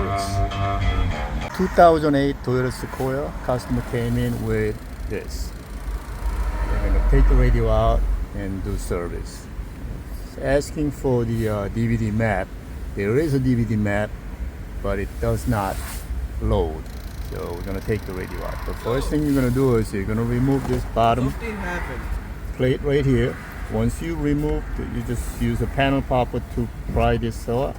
service. 2008 Toyota Sequoia, customer came in with this. They're going to take the radio out and do service. It's asking for the DVD map. There is a DVD map, but it does not load. So we're going to take the radio out. The first thing you're going to do is you're going to remove this bottom plate right here. Once you remove it, you just use a panel popper to pry this up,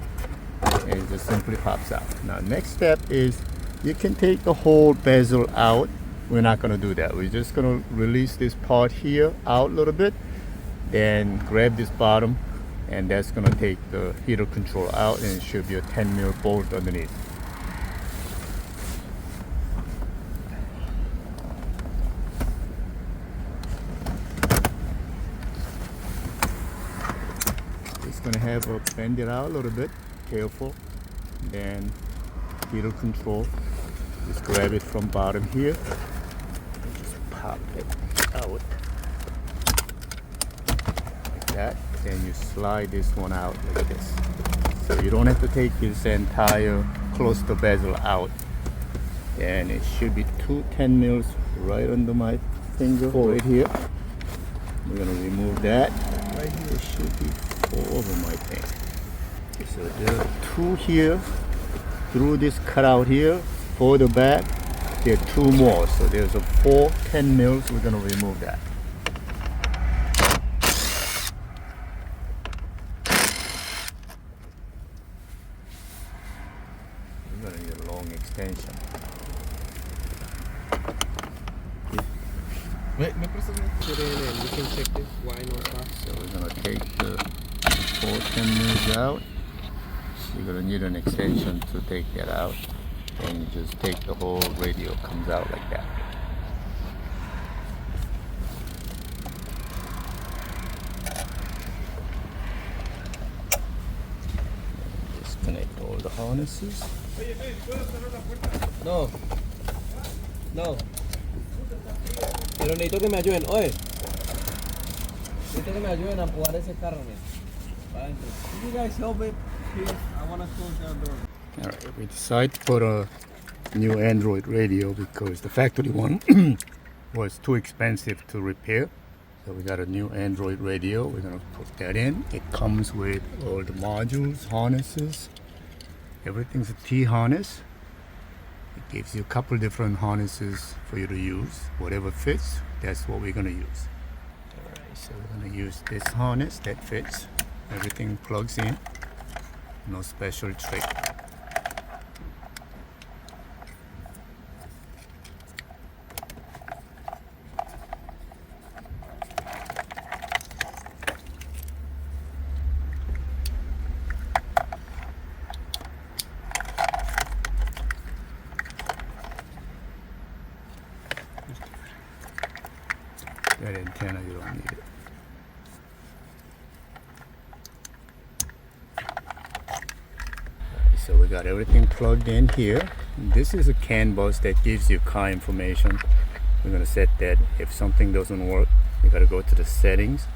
and it just simply pops out. Now next step is you can take the whole bezel out. We're not going to do that. We're just going to release this part here out a little bit, then grab this bottom, and that's going to take the heater control out, and it should be a 10mm bolt underneath. Going to have a bend it out a little bit, careful, then heater control, just grab it from bottom here and just pop it out like that, then you slide this one out like this. So you don't have to take this entire cluster bezel out, and it should be 2 10mm right under my finger right here. We're going to remove that right here. It should be over my thing. So there are 2 here through this cutout here for the back. There are 2 more, so there's a 4 10mm. We're going to remove that. We're going to need a long extension. Wait, we can check this. Why not? So we're going to take the 4 10mm out. You're going to need an extension to take that out, and you just take the whole radio, comes out like that. Disconnect all the harnesses. No. Pero necesito que me ayuden. Oye. Necesito que me ayuden a empujar ese carro, man. Can you guys help me, please? I want to close that door. Alright, we decided to put a new Android radio because the factory one was too expensive to repair. So we got a new Android radio. We're going to put that in. It comes with all the modules, harnesses. Everything's a T harness. It gives you a couple different harnesses for you to use. Whatever fits, that's what we're going to use. Alright, so we're going to use this harness that fits. Everything plugs in. No special trick. That antenna, you don't need it. So we got everything plugged in here. This is a CAN bus that gives you car information. We're going to set that. If something doesn't work, you got to go to the settings.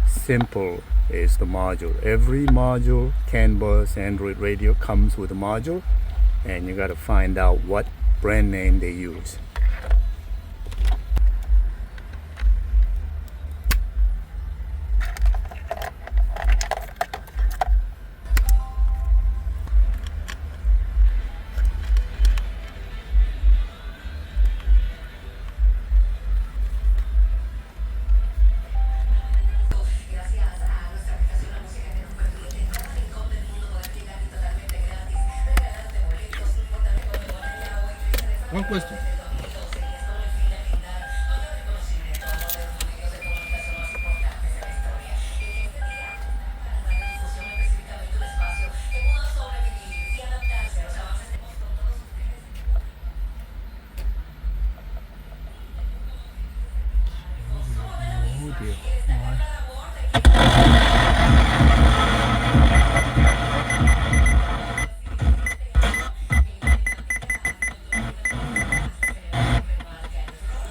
Simple is the module. Every module, CAN bus, Android radio comes with a module, and you got to find out what brand name they use. One question.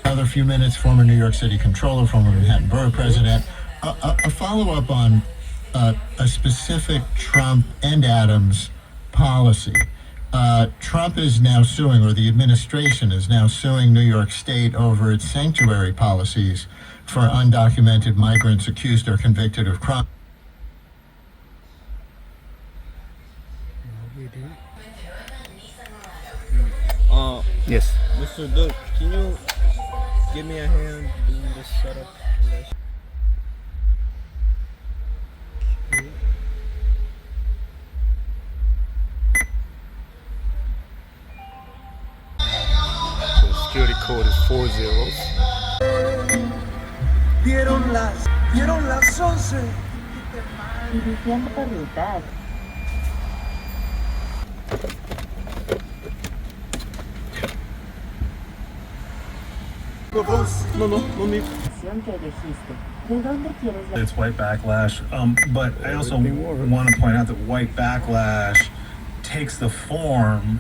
Another few minutes, former New York City Controller, former Manhattan Borough President. A follow-up on a specific Trump and Adams policy. Trump is now suing, or the administration is now suing New York State over its sanctuary policies for undocumented migrants accused or convicted of crime. Yes. Mr. Duke, can you give me a hand doing this setup? The security code is 4 zeros. Dieron las 11. Dirigiendo por ruta. No need. Que elegiste. ¿De dónde quieres la It's white backlash, but I also want to point out that white backlash takes the form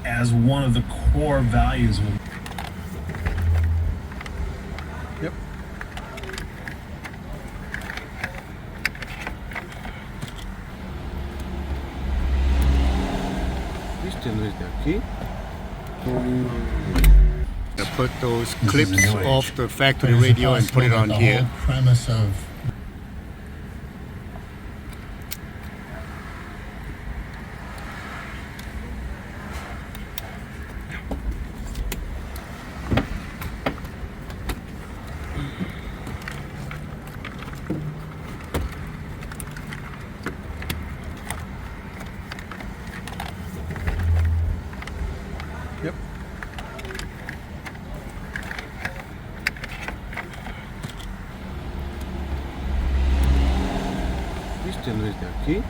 as one of the core values of Yep. Este no es de aquí. Put those clips off the factory radio and put it on The here. whole premise of Yep. Este no es de aquí.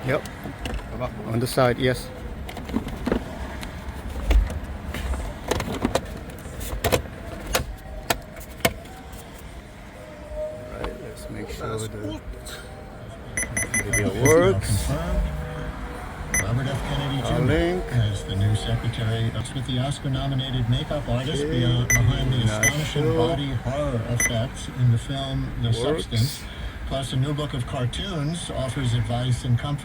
Yep. On the side, yes. Alright, let's make sure the video is now works. confirmed. Robert F. Kennedy Our Jr. link. as the new secretary. That's with the Oscar-nominated makeup artist Okay. behind the Not astonishing sure. body horror effects in the film The Works. Substance. Plus, a new book of cartoons offers advice and comfort.